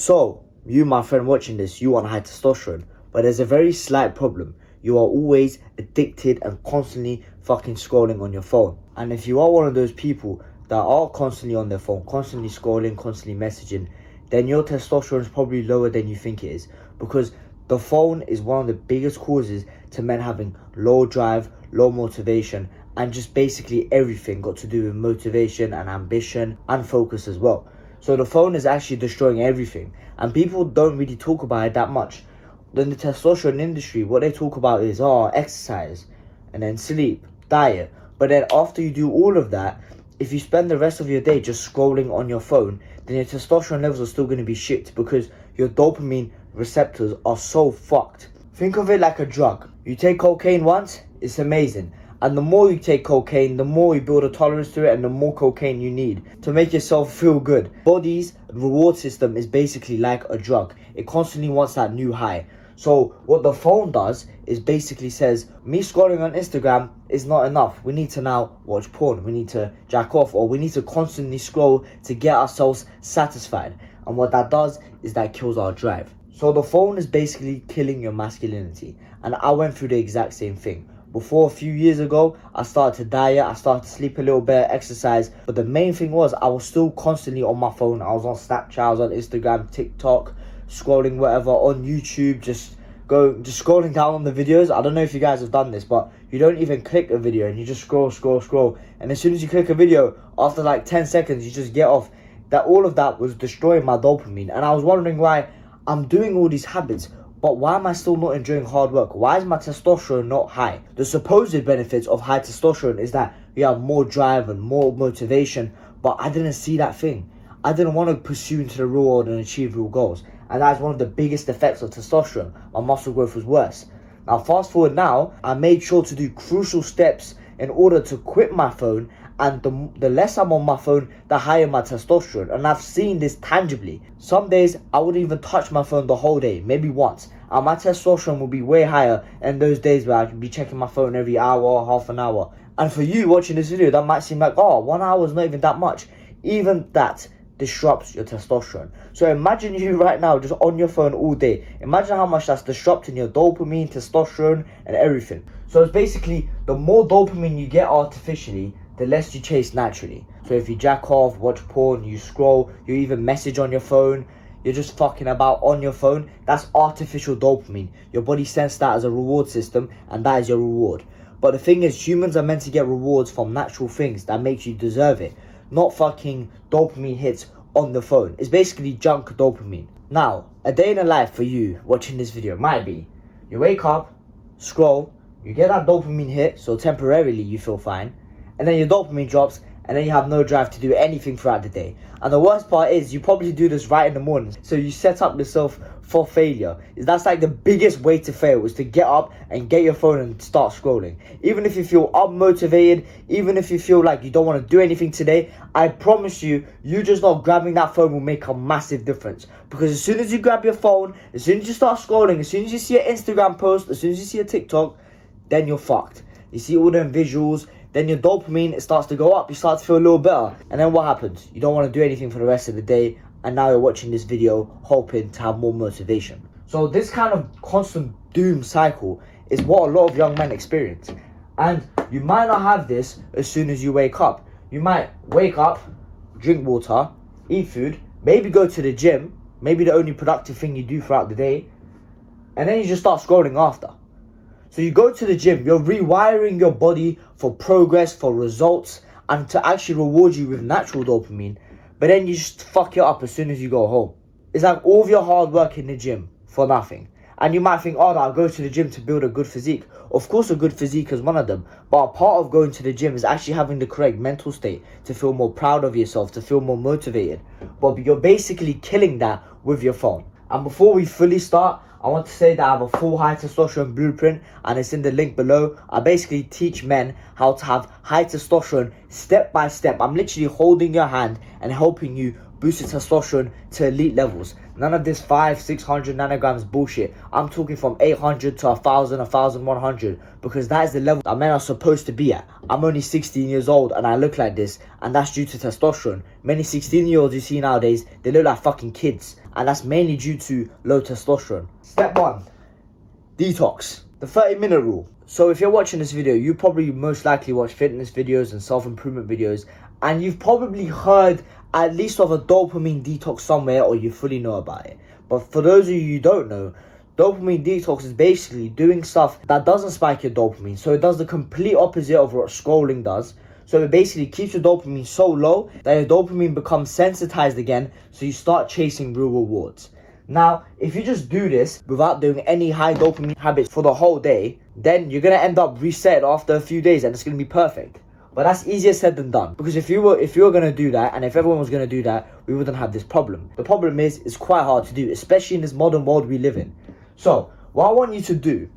So, you, my friend watching this, you want high testosterone, but there's a very slight problem. You are always addicted and constantly fucking scrolling on your phone. And if you are one of those people that are constantly on their phone, constantly scrolling, constantly messaging, then your testosterone is probably lower than you think it is. Because the phone is one of the biggest causes to men having low drive, low motivation, and just basically everything got to do with motivation and ambition and focus as well. So the phone is actually destroying everything, and people don't really talk about it that much. In the testosterone industry, what they talk about is exercise, and then sleep, diet. But then after you do all of that, if you spend the rest of your day just scrolling on your phone, then your testosterone levels are still going to be shit because your dopamine receptors are so fucked. Think of it like a drug. You take cocaine once, it's amazing. And the more you take cocaine, the more you build a tolerance to it and the more cocaine you need to make yourself feel good. Body's reward system is basically like a drug. It constantly wants that new high. So what the phone does is basically says, me scrolling on Instagram is not enough. We need to now watch porn. We need to jack off, or we need to constantly scroll to get ourselves satisfied. And what that does is that kills our drive. So the phone is basically killing your masculinity. And I went through the exact same thing. Before, a few years ago, I started to diet, I started to sleep a little bit, exercise. But the main thing was I was still constantly on my phone. I was on Snapchat, I was on Instagram, TikTok, scrolling whatever, on YouTube, just scrolling down on the videos. I don't know if you guys have done this, but you don't even click a video and you just scroll. And as soon as you click a video, after like 10 seconds, you just get off. That all of that was destroying my dopamine. And I was wondering why I'm doing all these habits, but why am I still not enjoying hard work? Why is my testosterone not high? The supposed benefits of high testosterone is that you have more drive and more motivation, but I didn't see that thing. I didn't want to pursue into the real world and achieve real goals. And that's one of the biggest effects of testosterone. My muscle growth was worse. Now fast forward now, I made sure to do crucial steps in order to quit my phone, and the less I'm on my phone, the higher my testosterone. And I've seen this tangibly. Some days I wouldn't even touch my phone the whole day, maybe once, and my testosterone will be way higher in those days where I can be checking my phone every hour or half an hour. And for you watching this video, that might seem like, 1 hour is not even that much. Even that disrupts your testosterone. So imagine you right now just on your phone all day. Imagine how much that's disrupting your dopamine, testosterone, and everything. So it's basically, the more dopamine you get artificially, the less you chase naturally. So if you jack off, watch porn, you scroll, you even message on your phone, you're just fucking about on your phone, that's artificial dopamine. Your body sends that as a reward system, and that is your reward. But the thing is, humans are meant to get rewards from natural things that makes you deserve it, not fucking dopamine hits on the phone. It's basically junk dopamine. Now, a day in a life for you watching this video might be, you wake up, scroll, you get that dopamine hit, so temporarily you feel fine, and then your dopamine drops, and then you have no drive to do anything throughout the day. And the worst part is, you probably do this right in the morning, so you set up yourself for failure. That's like the biggest way to fail, is to get up and get your phone and start scrolling. Even if you feel unmotivated, even if you feel like you don't want to do anything today, I promise you, you just not grabbing that phone will make a massive difference. Because as soon as you grab your phone, as soon as you start scrolling, as soon as you see an Instagram post, as soon as you see a TikTok, then you're fucked. You see all them visuals, then your dopamine, it starts to go up, you start to feel a little better. And then what happens? You don't want to do anything for the rest of the day, and now you're watching this video hoping to have more motivation. So this kind of constant doom cycle is what a lot of young men experience. And you might not have this as soon as you wake up. You might wake up, drink water, eat food, maybe go to the gym, maybe the only productive thing you do throughout the day, and then you just start scrolling after. So you go to the gym, you're rewiring your body for progress, for results, and to actually reward you with natural dopamine, but then you just fuck it up as soon as you go home. It's like all of your hard work in the gym for nothing. And you might think, I'll go to the gym to build a good physique. Of course a good physique is one of them, but a part of going to the gym is actually having the correct mental state to feel more proud of yourself, to feel more motivated. But you're basically killing that with your phone. And before we fully start, I want to say that I have a full high testosterone blueprint, and it's in the link below. I basically teach men how to have high testosterone step by step. I'm literally holding your hand and helping you boost your testosterone to elite levels. None of this 500-600 nanograms bullshit. I'm talking from 800 to 1000, 1100, because that is the level that men are supposed to be at. I'm only 16 years old and I look like this, and that's due to testosterone. Many 16-year-olds you see nowadays, they look like fucking kids. and that's mainly due to low testosterone. Step 1, detox. The 30-minute rule. So if you're watching this video, you probably most likely watch fitness videos and self-improvement videos, and you've probably heard at least of a dopamine detox somewhere, or you fully know about it. But for those of you who don't know, dopamine detox is basically doing stuff that doesn't spike your dopamine. So it does the complete opposite of what scrolling does. So it basically keeps your dopamine so low that your dopamine becomes sensitized again, so you start chasing real rewards. Now, if you just do this without doing any high dopamine habits for the whole day, then you're going to end up reset after a few days and it's going to be perfect. But that's easier said than done, because if you were going to do that, and if everyone was going to do that, we wouldn't have this problem. The problem is, it's quite hard to do, especially in this modern world we live in. So what I want you to do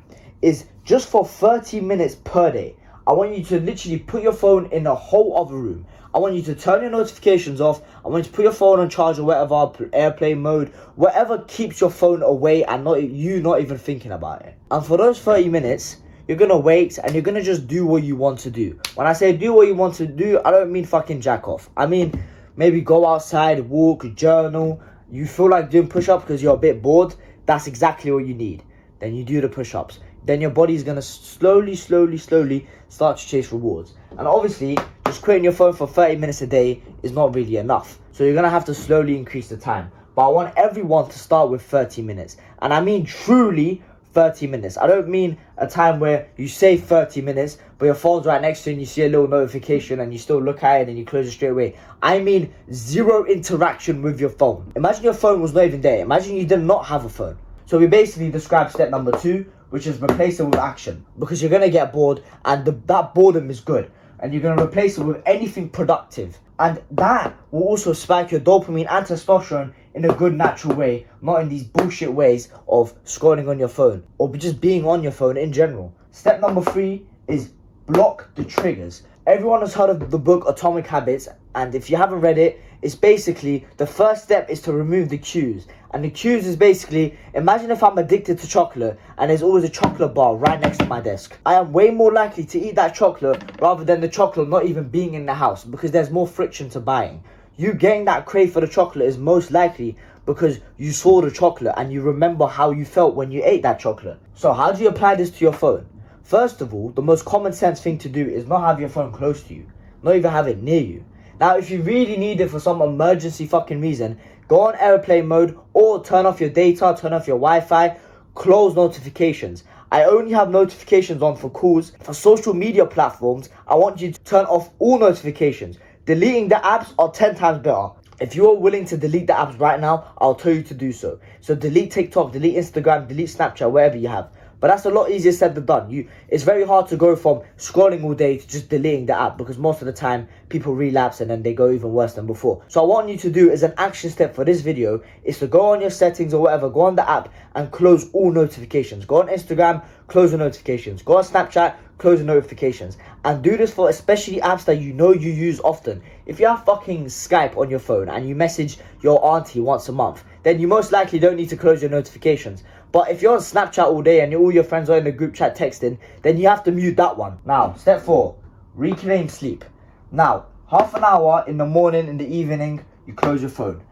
is, just for 30 minutes per day, I want you to literally put your phone in a whole other room. I want you to turn your notifications off. I want you to put your phone on charge or whatever, airplane mode, whatever keeps your phone away and not even thinking about it. And for those 30 minutes, you're going to wait and you're going to just do what you want to do. When I say do what you want to do, I don't mean fucking jack off. I mean, maybe go outside, walk, journal. You feel like doing push-ups because you're a bit bored. That's exactly what you need. Then you do the push-ups. Then your body's going to slowly start to chase rewards. And obviously, just quitting your phone for 30 minutes a day is not really enough. So you're going to have to slowly increase the time. But I want everyone to start with 30 minutes. And I mean truly 30 minutes. I don't mean a time where you say 30 minutes, but your phone's right next to you and you see a little notification and you still look at it and you close it straight away. I mean 0 interaction with your phone. Imagine your phone was not even there. Imagine you did not have a phone. So we basically describe step number 2, which is replace it with action, because you're going to get bored, and that boredom is good, and you're going to replace it with anything productive, and that will also spike your dopamine and testosterone in a good natural way, not in these bullshit ways of scrolling on your phone or just being on your phone in general. Step number 3 is block the triggers. Everyone has heard of the book Atomic Habits, and if you haven't read it, it's basically the first step is to remove the cues. And the cues is basically, imagine if I'm addicted to chocolate and there's always a chocolate bar right next to my desk. I am way more likely to eat that chocolate rather than the chocolate not even being in the house, because there's more friction to buying. You getting that crave for the chocolate is most likely because you saw the chocolate and you remember how you felt when you ate that chocolate. So how do you apply this to your phone? First of all, the most common sense thing to do is not have your phone close to you, not even have it near you. Now, if you really need it for some emergency fucking reason, go on airplane mode or turn off your data, turn off your Wi-Fi, close notifications. I only have notifications on for calls. For social media platforms, I want you to turn off all notifications. Deleting the apps are 10 times better. If you are willing to delete the apps right now, I'll tell you to do so. So delete TikTok, delete Instagram, delete Snapchat, wherever you have. But that's a lot easier said than done. It's very hard to go from scrolling all day to just deleting the app, because most of the time people relapse and then they go even worse than before. So I want you to do, as an action step for this video, is to go on your settings or whatever, go on the app and close all notifications. Go on Instagram, close the notifications. Go on Snapchat, close the notifications. And do this for especially apps that you know you use often. If you have fucking Skype on your phone and you message your auntie once a month, then you most likely don't need to close your notifications. But if you're on Snapchat all day and all your friends are in the group chat texting, then you have to mute that one. Now, step 4, reclaim sleep. Now, half an hour in the morning, in the evening, you close your phone.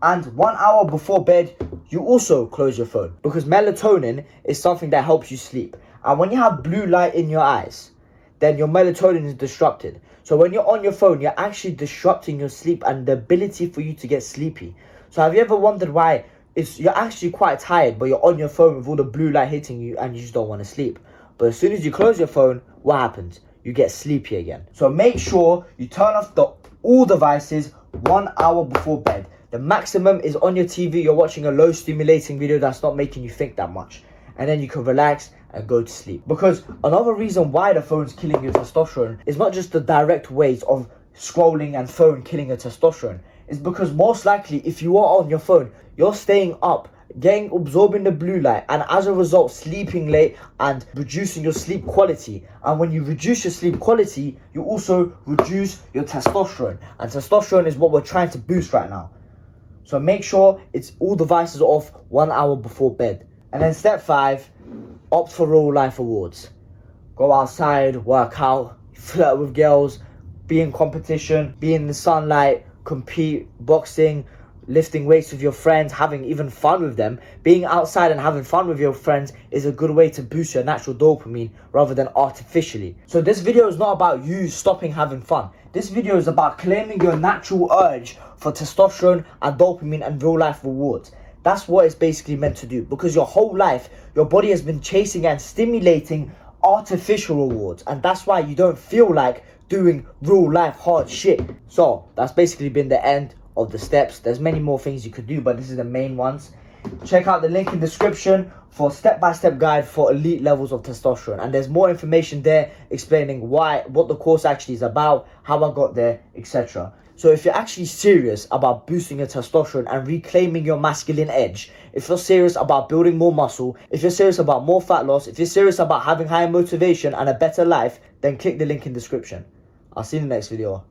And 1 hour before bed, you also close your phone. Because melatonin is something that helps you sleep. And when you have blue light in your eyes, then your melatonin is disrupted. So when you're on your phone, you're actually disrupting your sleep and the ability for you to get sleepy. So have you ever wondered why you're actually quite tired, but you're on your phone with all the blue light hitting you and you just don't want to sleep? But as soon as you close your phone, what happens? You get sleepy again. So make sure you turn off all devices 1 hour before bed. The maximum is on your TV, you're watching a low stimulating video that's not making you think that much. And then you can relax and go to sleep. Because another reason why the phone's killing your testosterone is not just the direct ways of scrolling and phone killing your testosterone. It's because most likely if you are on your phone, you're staying up, absorbing the blue light, and as a result sleeping late and reducing your sleep quality. And when you reduce your sleep quality, you also reduce your testosterone. And testosterone is what we're trying to boost right now. So make sure it's all devices off 1 hour before bed. And then step 5, opt for real life awards. Go outside, work out, flirt with girls, be in competition, be in the sunlight, compete, boxing, lifting weights with your friends, having even fun with them, being outside and having fun with your friends is a good way to boost your natural dopamine rather than artificially. So this video is not about you stopping having fun. This video is about claiming your natural urge for testosterone and dopamine and real life rewards. That's what it's basically meant to do, because your whole life, your body has been chasing and stimulating artificial rewards, and that's why you don't feel like doing real life hard shit. So that's basically been the end of the steps. There's many more things you could do, but this is the main ones. Check out the link in the description for step-by-step guide for elite levels of testosterone, and there's more information there explaining what the course actually is about, how I got there, etc. So if you're actually serious about boosting your testosterone and reclaiming your masculine edge, if you're serious about building more muscle, if you're serious about more fat loss, if you're serious about having higher motivation and a better life, then click the link in the description. I'll see you in the next video.